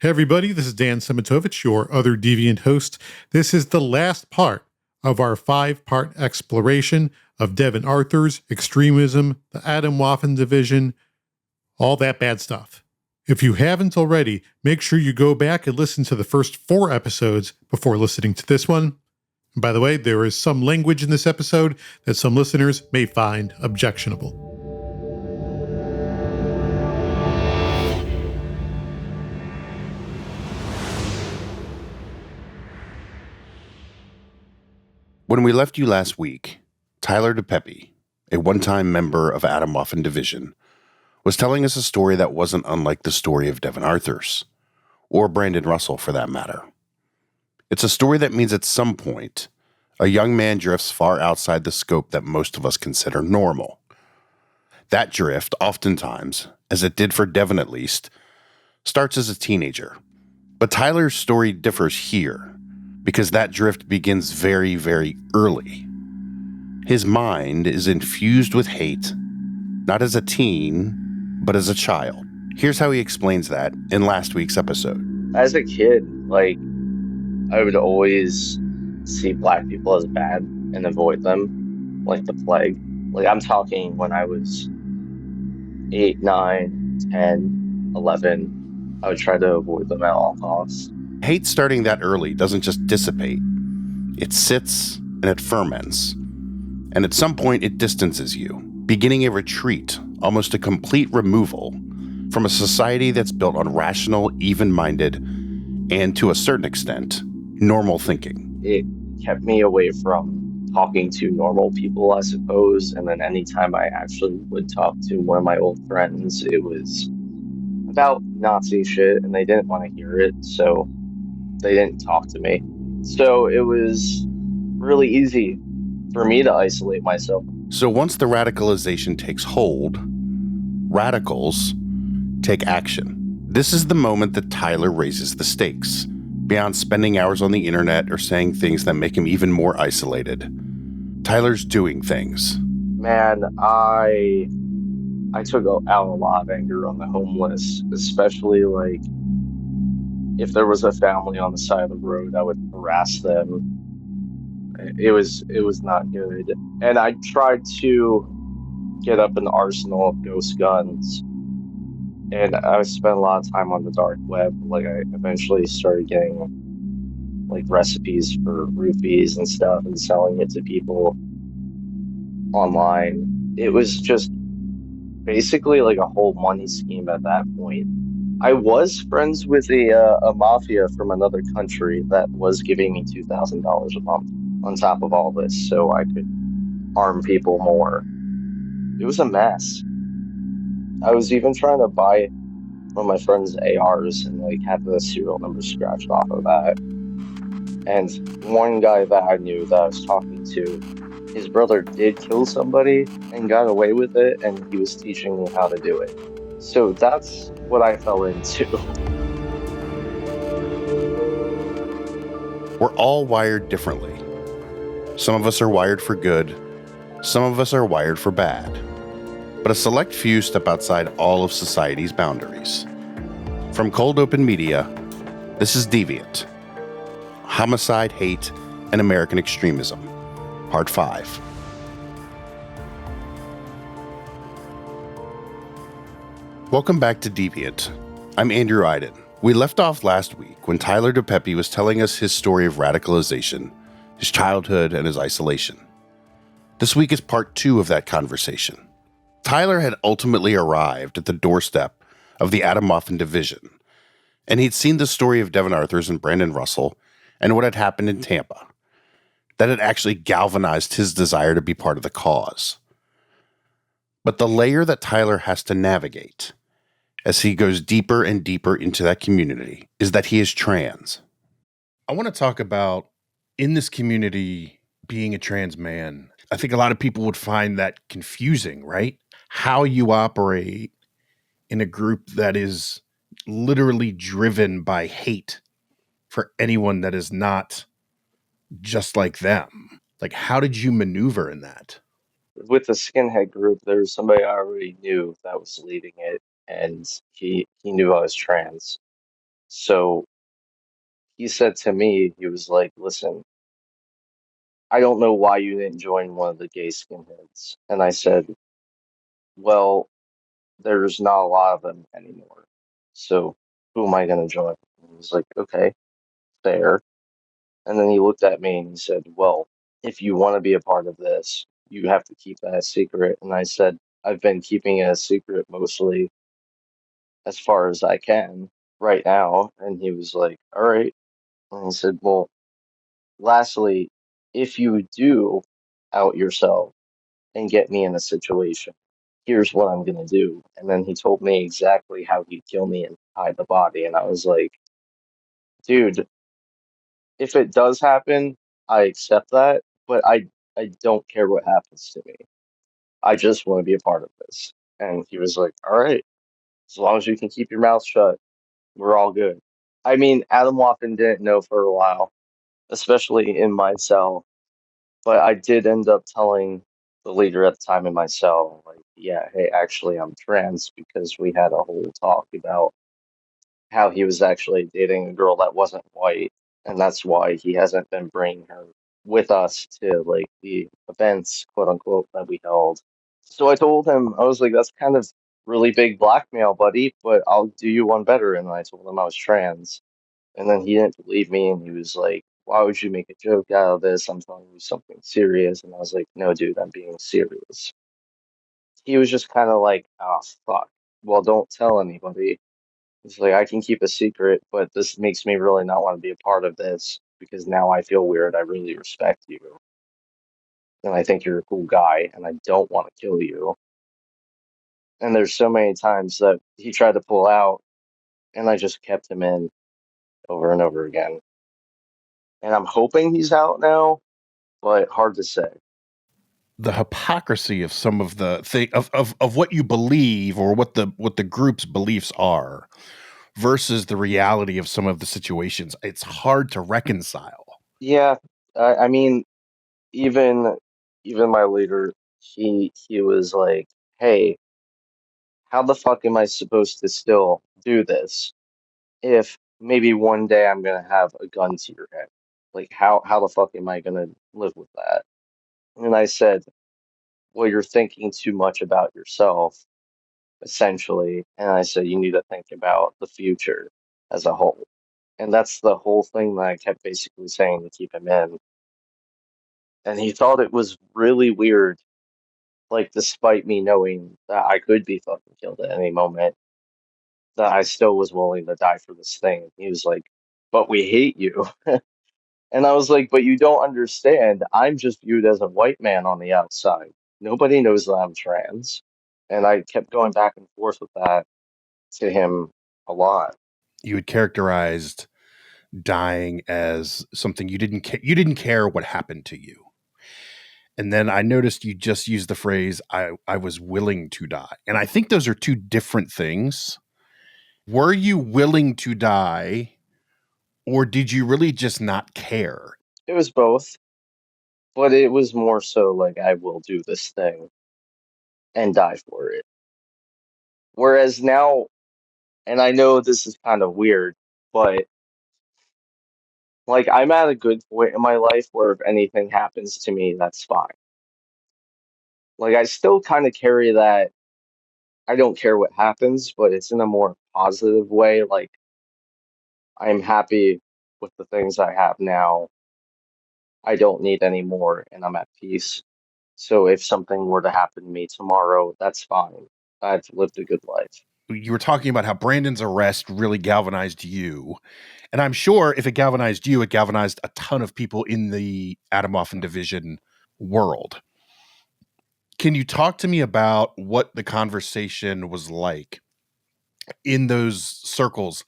Hey everybody, this is Dan Simitovich, your other Deviant host. This is the last part of our 5-part exploration of Devin Arthur's extremism, the Atomwaffen Division, all that bad stuff. If you haven't already, make sure you go back and listen to the first 4 episodes before listening to this one. And by the way, there is some language in this episode that some listeners may find objectionable. When we left you last week, Tyler DiPeppe, a one-time member of Atomwaffen Division, was telling us a story that wasn't unlike the story of Devin Arthur's, or Brandon Russell for that matter. It's a story that means at some point, a young man drifts far outside the scope that most of us consider normal. That drift, oftentimes, as it did for Devin at least, starts as a teenager. But Tyler's story differs here, because that drift begins very, very early. His mind is infused with hate, not as a teen, but as a child. Here's how he explains that in last week's episode. As a kid, I would always see black people as bad and avoid them, like the plague. I'm talking when I was 8, 9, 10, 11. I would try to avoid them at all costs. Hate starting that early doesn't just dissipate. It sits and it ferments. And at some point it distances you, beginning a retreat, almost a complete removal from a society that's built on rational, even-minded, and to a certain extent, normal thinking. It kept me away from talking to normal people, I suppose. And then anytime I actually would talk to one of my old friends, it was about Nazi shit and they didn't want to hear it. So they didn't talk to me. So it was really easy for me to isolate myself. So once the radicalization takes hold, radicals take action. This is the moment that Tyler raises the stakes. Beyond spending hours on the internet or saying things that make him even more isolated, Tyler's doing things. Man, I took out a lot of anger on the homeless, especially if there was a family on the side of the road, I would harass them. It was not good. And I tried to get up an arsenal of ghost guns. And I spent a lot of time on the dark web. I eventually started getting recipes for roofies and stuff and selling it to people online. It was just basically a whole money scheme at that point. I was friends with a mafia from another country that was giving me $2,000 a month on top of all this so I could arm people more. It was a mess. I was even trying to buy one of my friend's ARs and have the serial number scratched off of that. And one guy that I knew that I was talking to, his brother did kill somebody and got away with it, and he was teaching me how to do it. So that's what I fell into. We're all wired differently. Some of us are wired for good. Some of us are wired for bad. But a select few step outside all of society's boundaries. From Cold Open Media, this is Deviant. Homicide, Hate, and American Extremism, Part 5. Welcome back to Deviant. I'm Andrew Iden. We left off last week when Tyler DiPeppe was telling us his story of radicalization, his childhood, and his isolation. This week is part 2 of that conversation. Tyler had ultimately arrived at the doorstep of the Atomwaffen Division, and he'd seen the story of Devin Arthur's and Brandon Russell and what had happened in Tampa. That had actually galvanized his desire to be part of the cause. But the layer that Tyler has to navigate as he goes deeper and deeper into that community is that he is trans. I want to talk about, in this community, being a trans man. I think a lot of people would find that confusing, right? How you operate in a group that is literally driven by hate for anyone that is not just like them. How did you maneuver in that? With the skinhead group, there was somebody I already knew that was leading it, and he knew I was trans. So he said to me, he was like, listen, I don't know why you didn't join one of the gay skinheads. And I said, well, there's not a lot of them anymore. So who am I going to join? And he was like, okay, fair. And then he looked at me and he said, well, if you want to be a part of this, you have to keep that a secret. And I said, I've been keeping it a secret mostly as far as I can right now. And he was like, all right. And he said, well, lastly, if you do out yourself and get me in a situation, here's what I'm gonna do. And then he told me exactly how he'd kill me and hide the body. And I was like, dude, if it does happen, I accept that, but I don't care what happens to me. I just want to be a part of this. And he was like, all right, as long as you can keep your mouth shut, we're all good. I mean, Atomwaffen didn't know for a while, especially in my cell. But I did end up telling the leader at the time in my cell, like, yeah, hey, actually, I'm trans because we had a whole talk about how he was actually dating a girl that wasn't white, and that's why he hasn't been bringing her with us to like the events, quote unquote, that we held. So I told him, I was like, that's kind of really big blackmail, buddy, but I'll do you one better. And I told him I was trans. And then he didn't believe me, and he was like, why would you make a joke out of this? I'm telling you something serious. And I was like, no, dude, I'm being serious. He was just kind of like, oh, fuck. Well, don't tell anybody. He's like, I can keep a secret, but this makes me really not want to be a part of this because now I feel weird. I really respect you. And I think you're a cool guy, and I don't want to kill you. And there's so many times that he tried to pull out, and I just kept him in over and over again. And I'm hoping he's out now, but hard to say. The hypocrisy of some of the thing of what you believe or what the group's beliefs are versus the reality of some of the situations, it's hard to reconcile. Yeah, I mean, even even my leader, he was like, "Hey, how the fuck am I supposed to still do this if maybe one day I'm gonna have a gun to your head? Like, how the fuck am I gonna live with that?" And I said, "Well, you're thinking too much about yourself, essentially." And I said, "You need to think about the future as a whole." And that's the whole thing that I kept basically saying to keep him in. And he thought it was really weird, like, despite me knowing that I could be fucking killed at any moment, that I still was willing to die for this thing. He was like, but we hate you. And I was like, but you don't understand. I'm just viewed as a white man on the outside. Nobody knows that I'm trans. And I kept going back and forth with that to him a lot. You had characterized dying as something you didn't care what happened to you. And then I noticed you just used the phrase I was willing to die. And I think those are two different things. Were you willing to die or did you really just not care? It was both, but it was more so like, I will do this thing and die for it. Whereas now, and I know this is kind of weird, but like, I'm at a good point in my life where if anything happens to me, that's fine. Like, I still kind of carry that, I don't care what happens, but it's in a more positive way. Like, I'm happy with the things I have now. I don't need any more, and I'm at peace. So if something were to happen to me tomorrow, that's fine. I've lived a good life. You were talking about how Brandon's arrest really galvanized you. And I'm sure if it galvanized you, it galvanized a ton of people in the Atomwaffen Division world. Can you talk to me about what the conversation was like in those circles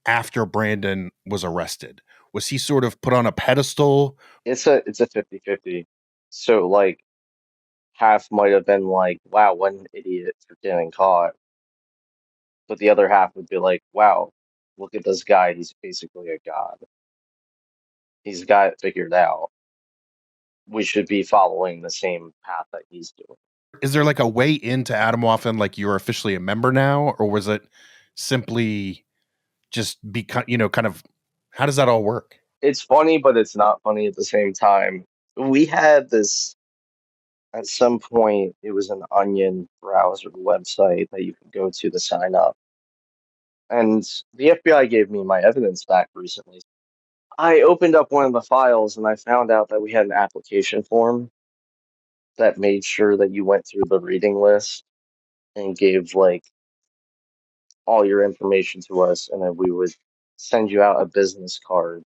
after Brandon was arrested? Was he sort of put on a pedestal? It's a 50-50. So like half might have been like, wow, what an idiot for getting caught. But the other half would be like, wow, look at this guy. He's basically a god. He's got it figured out. We should be following the same path that he's doing. Is there like a way into Atomwaffen, like you're officially a member now? Or was it simply just be, kind of, how does that all work? It's funny, but it's not funny at the same time. We had this at some point, it was an Onion browser website that you could go to sign up. And the FBI gave me my evidence back recently. I opened up one of the files and I found out that we had an application form that made sure that you went through the reading list and gave like all your information to us, and then we would send you out a business card.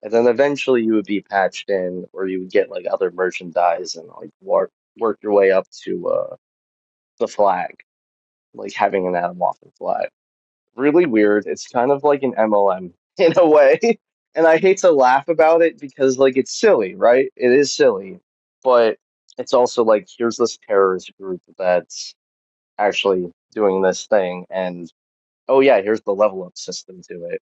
And then eventually you would be patched in, or you would get like other merchandise and like work your way up to the flag, like having an Atomwaffen flag. Really weird. It's kind of like an MLM in a way. And I hate to laugh about it because like it's silly, right? It is silly. But it's also like here's this terrorist group that's actually doing this thing, and oh yeah, here's the level up system to it.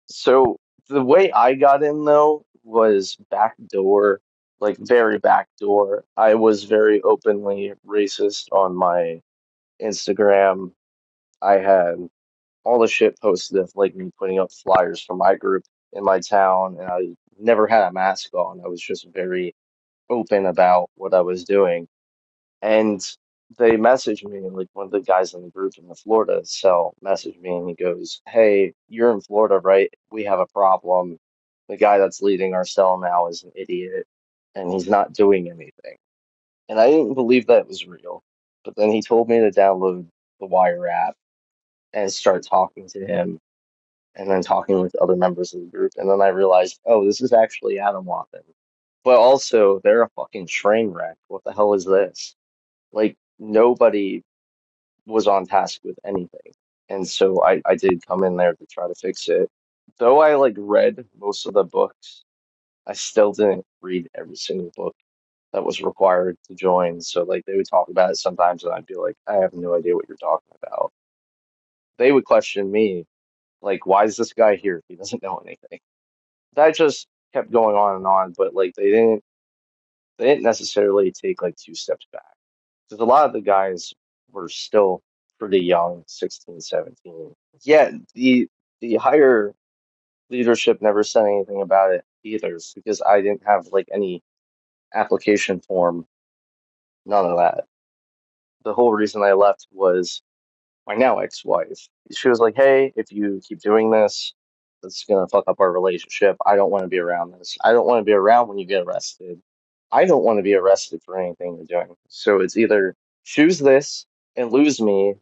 So the way I got in though was backdoor, like very backdoor. I was very openly racist on my Instagram. I had all the shit posted of like me putting up flyers for my group in my town, and I never had a mask on. I was just very open about what I was doing. And they messaged me, like one of the guys in the group in the Florida cell messaged me and he goes, "Hey, you're in Florida, right? We have a problem. The guy that's leading our cell now is an idiot and he's not doing anything." And I didn't believe that was real. But then he told me to download the Wire app and start talking to him and then talking with other members of the group. And then I realized, oh, this is actually Atomwaffen. But also, they're a fucking train wreck. What the hell is this? Like, nobody was on task with anything. And so I did come in there to try to fix it. Though I like read most of the books, I still didn't read every single book that was required to join. So like they would talk about it sometimes and I'd be like, I have no idea what you're talking about. They would question me, like, why is this guy here if he doesn't know anything? That just kept going on, but like they didn't necessarily take like two steps back. Because a lot of the guys were still pretty young, 16, 17. Yeah, the higher leadership never said anything about it either, because I didn't have like any application form, none of that. The whole reason I left was my now ex-wife. She was like, "Hey, if you keep doing this, it's gonna fuck up our relationship. I don't want to be around this. I don't want to be around when you get arrested. I don't want to be arrested for anything you're doing. So it's either choose this and lose me,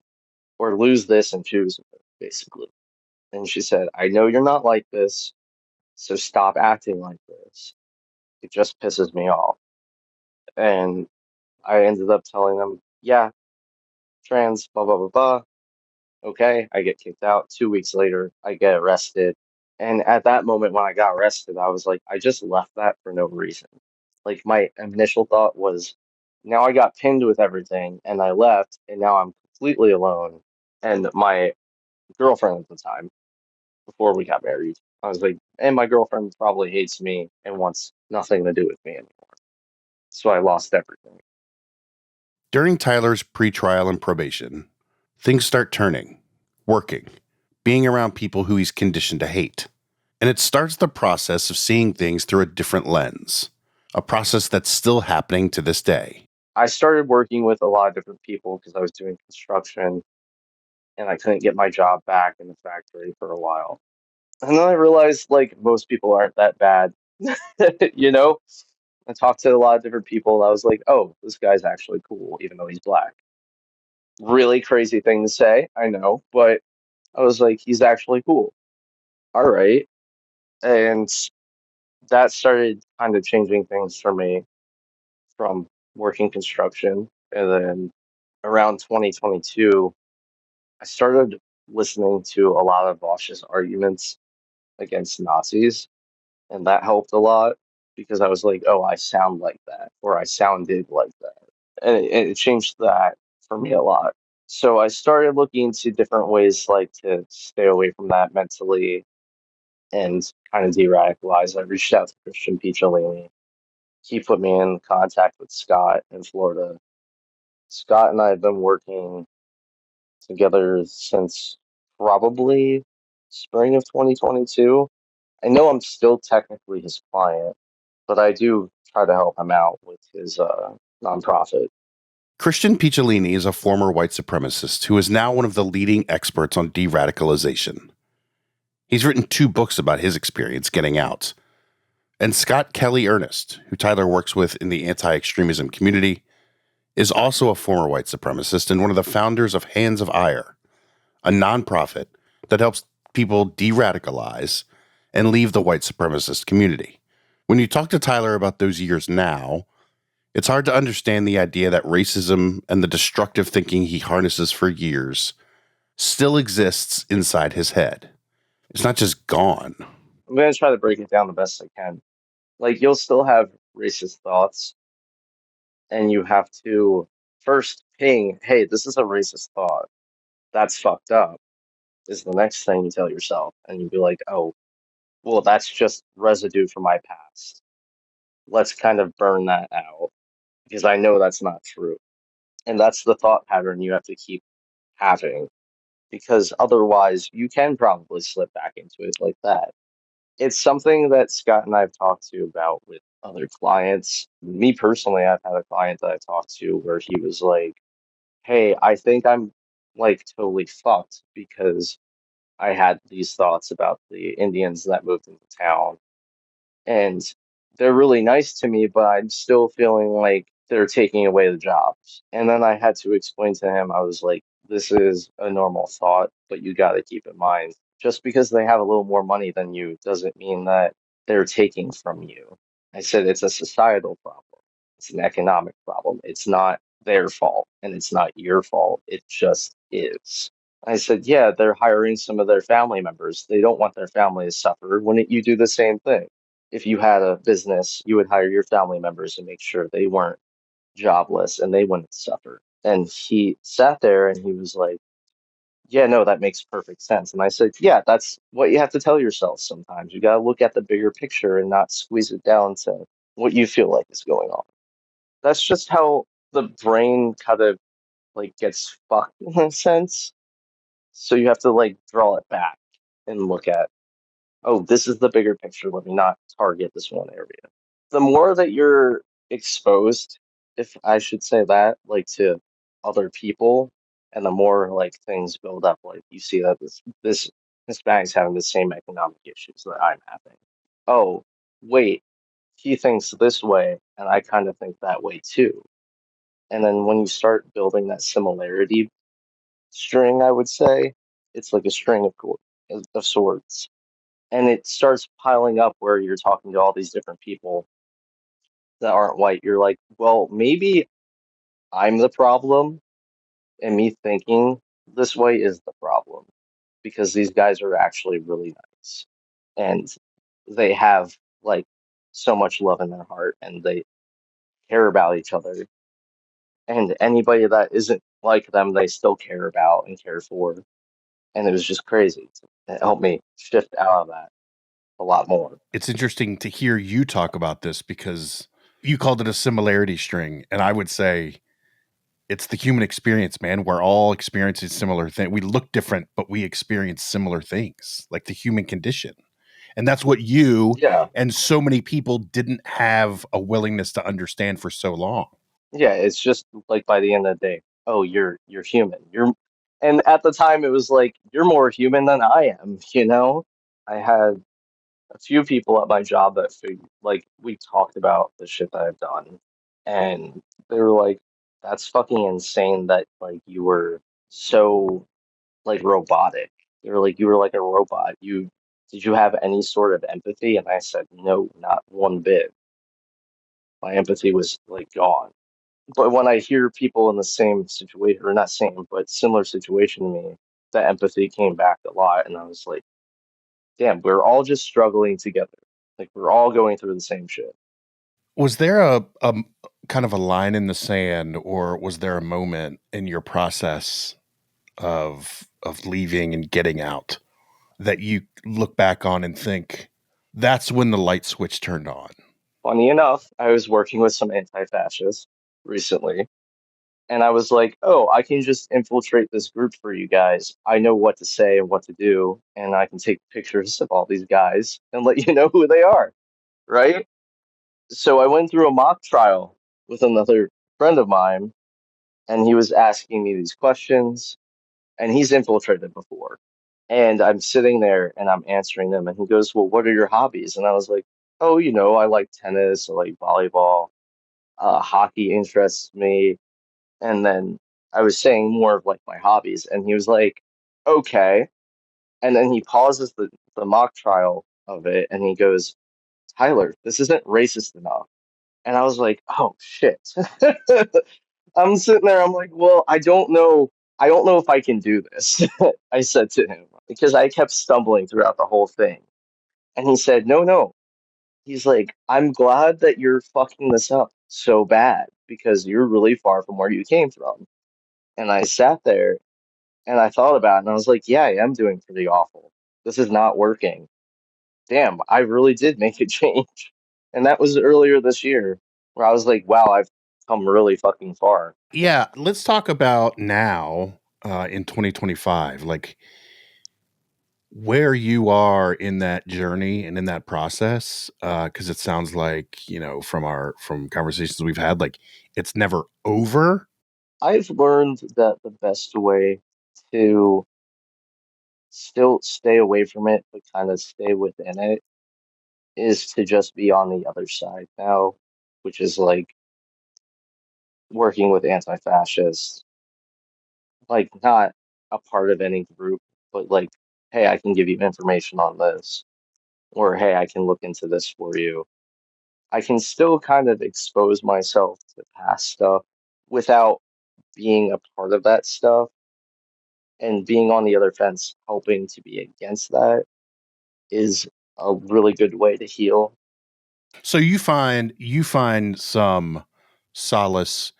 or lose this and choose me, basically." And she said, "I know you're not like this, so stop acting like this. It just pisses me off." And I ended up telling them, "Yeah, trans, blah, blah, blah, blah." Okay, I get kicked out. 2 weeks later, I get arrested. And at that moment, when I got arrested, I was like, I just left that for no reason. Like, my initial thought was, now I got pinned with everything, and I left, and now I'm completely alone. And my girlfriend at the time, before we got married, I was like, and my girlfriend probably hates me and wants nothing to do with me anymore. So I lost everything. During Tyler's pretrial and probation, things start turning, working, being around people who he's conditioned to hate. And it starts the process of seeing things through a different lens, a process that's still happening to this day. I started working with a lot of different people because I was doing construction and I couldn't get my job back in the factory for a while. And then I realized, like, most people aren't that bad. you know? I talked to a lot of different people and I was like, oh, this guy's actually cool, even though he's black. Really crazy thing to say, I know, but I was like, he's actually cool. All right. And that started kind of changing things for me from working construction. And then around 2022, I started listening to a lot of Bosch's arguments against Nazis. And that helped a lot because I was like, oh, I sound like that, or I sounded like that. And it changed that for me a lot. So I started looking into different ways like to stay away from that mentally and kind of de-radicalize. I reached out to Christian Picciolini. He put me in contact with Scott in Florida. Scott and I have been working together since probably spring of 2022. I know I'm still technically his client, but I do try to help him out with his nonprofit. Christian Picciolini is a former white supremacist who is now one of the leading experts on de-radicalization. He's written 2 books about his experience getting out. And Scott Kelly Ernest, who Tyler works with in the anti-extremism community, is also a former white supremacist and one of the founders of Hands of Ire, a nonprofit that helps people de-radicalize and leave the white supremacist community. When you talk to Tyler about those years now, it's hard to understand the idea that racism and the destructive thinking he harnesses for years still exists inside his head. It's not just gone. I'm going to try to break it down the best I can. Like, you'll still have racist thoughts, and you have to first ping, hey, this is a racist thought. That's fucked up, is the next thing you tell yourself. And you'd be like, oh, well, that's just residue from my past. Let's kind of burn that out, because I know that's not true. And that's the thought pattern you have to keep having, because otherwise you can probably slip back into it like that. It's something that Scott and I have talked to about with other clients. Me personally, I've had a client that I talked to where he was like, hey, I think I'm like totally fucked because I had these thoughts about the Indians that moved into town. And they're really nice to me, but I'm still feeling like they're taking away the jobs. And then I had to explain to him, I was like, this is a normal thought, but you got to keep in mind, just because they have a little more money than you doesn't mean that they're taking from you. I said it's a societal problem. It's an economic problem. It's not their fault and it's not your fault. It just is. I said, yeah, they're hiring some of their family members. They don't want their family to suffer. Wouldn't you do the same thing? If you had a business, you would hire your family members and make sure they weren't jobless and they wouldn't suffer. And he sat there and he was like, yeah, no, that makes perfect sense. And I said, yeah, that's what you have to tell yourself sometimes. You got to look at the bigger picture and not squeeze it down to what you feel like is going on. That's just how the brain kind of like gets fucked in a sense. So you have to like draw it back and look at, oh, this is the bigger picture. Let me not target this one area. The more that you're exposed, if I should say that, like to other people, and the more like things build up, like you see that this Hispanic's having the same economic issues that I'm having. Oh, wait, he thinks this way, and I kind of think that way too. And then when you start building that similarity string, I would say it's like a string of swords, and it starts piling up where you're talking to all these different people that aren't white. You're like, well, maybe I'm the problem, and me thinking this way is the problem because these guys are actually really nice and they have like so much love in their heart and they care about each other. And anybody that isn't like them, they still care about and care for. And it was just crazy. It helped me shift out of that a lot more. It's interesting to hear you talk about this because you called it a similarity string. And I would say it's the human experience, man. We're all experiencing similar things. We look different, but we experience similar things, like the human condition. And that's what you Yeah. and so many people didn't have a willingness to understand for so long. Yeah, it's just like by the end of the day, oh, you're human. And at the time it was like you're more human than I am, you know? I had a few people at my job that like we talked about the shit that I've done and they were like, that's fucking insane that like you were so like robotic. They were like you were like a robot. You did you have any sort of empathy? And I said, no, not one bit. My empathy was like gone. But when I hear people in the same situation, or not same, but similar situation to me, that empathy came back a lot. And I was like, damn, we're all just struggling together. Like, we're all going through the same shit. Was there a kind of a line in the sand, or was there a moment in your process of leaving and getting out that you look back on and think that's when the light switch turned on? Funny enough, I was working with some anti fascists recently, And I was like, oh, I can just infiltrate this group for you guys. I know what to say and what to do, and I can take pictures of all these guys and let you know who they are, right? So I went through a mock trial with another friend of mine, and he was asking me these questions, and he's infiltrated before. And I'm sitting there and I'm answering them, and he goes, well, what are your hobbies? And I was like, oh, I like tennis, I like volleyball, hockey interests me. And then I was saying more of like my hobbies, and he was like, okay. And then he pauses the mock trial of it, and he goes, Tyler, this isn't racist enough. And I was like, oh shit. I'm sitting there, I'm like, well, I don't know if I can do this. I said to him, because I kept stumbling throughout the whole thing. And he said, no, no. He's like, I'm glad that you're fucking this up so bad because you're really far from where you came from. And I sat there and I thought about it and I was like, yeah, I am doing pretty awful. This is not working. Damn, I really did make a change. And that was earlier this year where I was like, wow, I've come really fucking far. Yeah, let's talk about now in 2025, like where you are in that journey and in that process. Because it sounds like, from conversations we've had, like it's never over. I've learned that the best way to still stay away from it, but kind of stay within it, is to just be on the other side now, which is like working with anti-fascists, like not a part of any group, but like, hey, I can give you information on this, or hey, I can look into this for you. I can still kind of expose myself to past stuff without being a part of that stuff and being on the other fence, helping to be against that is a really good way to heal. So you find some solace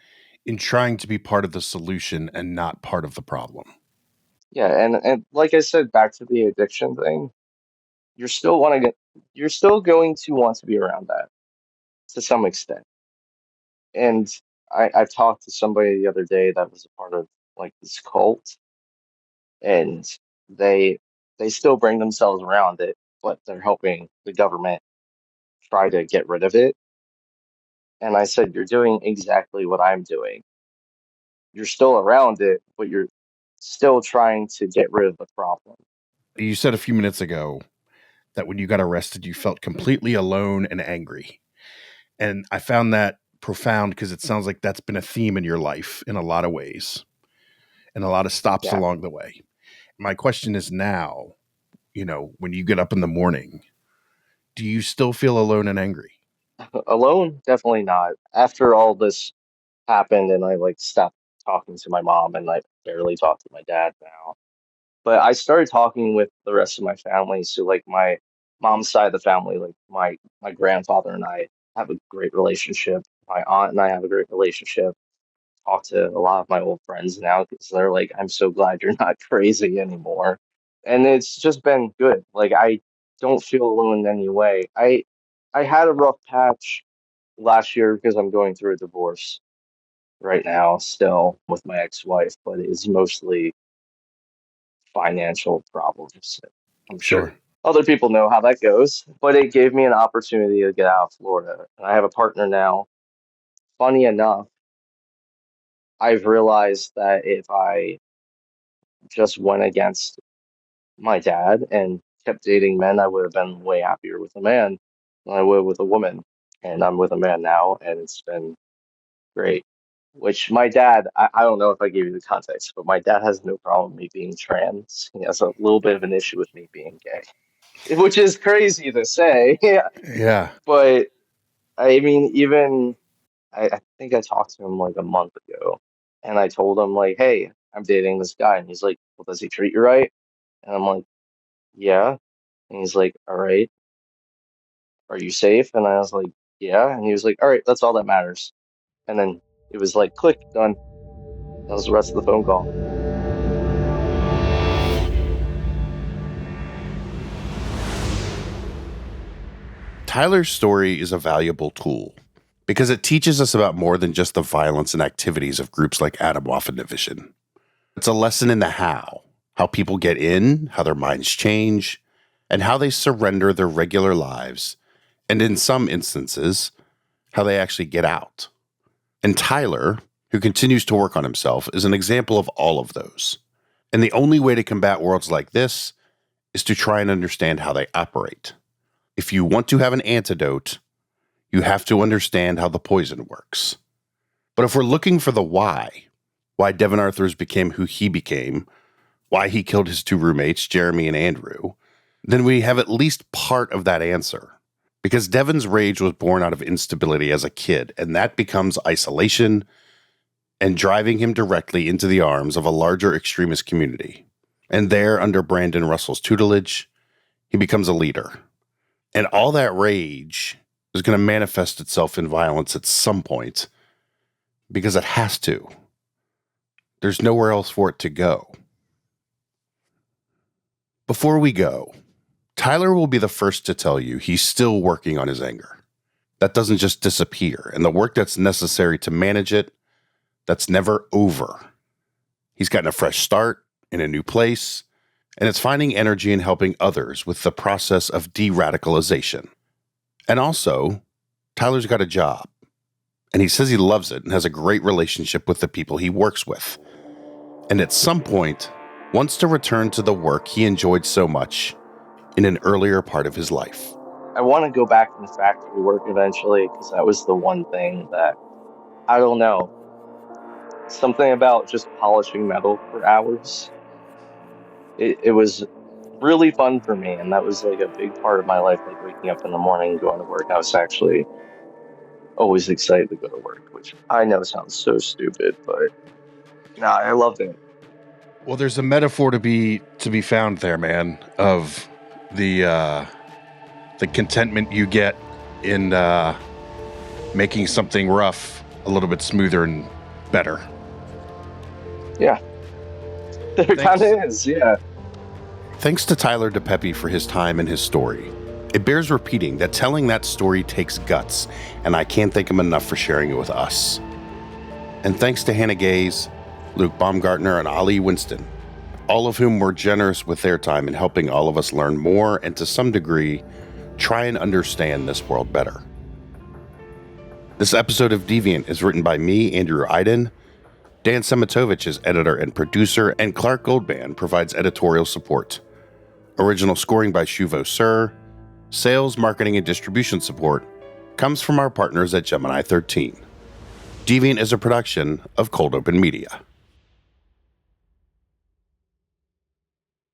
in trying to be part of the solution and not part of the problem. Yeah, and like I said, back to the addiction thing, you're still wanting to, you're still going to want to be around that to some extent. And I talked to somebody the other day that was a part of like this cult, and they they still bring themselves around it, but they're helping the government try to get rid of it. And I said, you're doing exactly what I'm doing. You're still around it, but you're still trying to get rid of the problem. You said a few minutes ago that when you got arrested, you felt completely alone and angry. And I found that profound because it sounds like that's been a theme in your life in a lot of ways and a lot of stops Yeah. along the way. My question is now, when you get up in the morning, do you still feel alone and angry? Alone, definitely not. After all this happened and I like stopped talking to my mom and I barely talk to my dad now. But I started talking with the rest of my family. So like my mom's side of the family, like my grandfather and I have a great relationship. My aunt and I have a great relationship. Talk to a lot of my old friends now because they're like, I'm so glad you're not crazy anymore. And it's just been good. Like I don't feel alone in any way. I had a rough patch last year because I'm going through a divorce right now still with my ex-wife, but it's mostly financial problems. I'm sure Sure. other people know how that goes, but it gave me an opportunity to get out of Florida. And I have a partner now. Funny enough, I've realized that if I just went against my dad and kept dating men, I would have been way happier with a man than I would with a woman. And I'm with a man now, and it's been great. Which my dad, I don't know if I gave you the context, but my dad has no problem with me being trans. He has a little bit of an issue with me being gay, which is crazy to say. Yeah. Yeah. But I mean, even I think I talked to him like a month ago, and I told him like, "Hey, I'm dating this guy," and he's like, "Well, does he treat you right?" And I'm like, "Yeah," and he's like, "All right, are you safe?" And I was like, "Yeah," and he was like, "All right, that's all that matters." And then it was like, click, done. That was the rest of the phone call. Tyler's story is a valuable tool. because it teaches us about more than just the violence and activities of groups like Atomwaffen Division. It's a lesson in the how people get in, how their minds change, and how they surrender their regular lives, and in some instances, how they actually get out. And Tyler, who continues to work on himself, is an example of all of those. And the only way to combat worlds like this is to try and understand how they operate. If you want to have an antidote, you have to understand how the poison works. But if we're looking for the why Devin Arthurs became who he became, why he killed his two roommates, Jeremy and Andrew, then we have at least part of that answer. Because Devin's rage was born out of instability as a kid, and that becomes isolation and driving him directly into the arms of a larger extremist community. And there, under Brandon Russell's tutelage, he becomes a leader. And all that rage is going to manifest itself in violence at some point, because it has to. There's nowhere else for it to go. Before we go, Tyler will be the first to tell you he's still working on his anger. That doesn't just disappear, and the work that's necessary to manage it, that's never over. He's gotten a fresh start in a new place, and it's finding energy in helping others with the process of de-radicalization. And also, Tyler's got a job, and he says he loves it and has a great relationship with the people he works with. And at some point, wants to return to the work he enjoyed so much in an earlier part of his life. I want to go back into factory work eventually, because that was the one thing that, I don't know, something about just polishing metal for hours. It was really fun for me, and that was like a big part of my life, like waking up in the morning and going to work. I was actually always excited to go to work, which I know sounds so stupid, but nah, I loved it. Well, there's a metaphor to be found there, man, of the contentment you get in making something rough a little bit smoother and better. Yeah. There kind of is, yeah. Thanks to Tyler DiPeppe for his time and his story. It bears repeating that telling that story takes guts, and I can't thank him enough for sharing it with us. And thanks to Hannah Gaze, Luke Baumgartner, and Ali Winston, all of whom were generous with their time in helping all of us learn more and, to some degree, try and understand this world better. This episode of Deviant is written by me, Andrew Iden. Dan Semitovich is editor and producer, and Clark Goldman provides editorial support. Original scoring by Shuvo Sir. Sales, marketing, and distribution support comes from our partners at Gemini 13. Deviant is a production of Cold Open Media.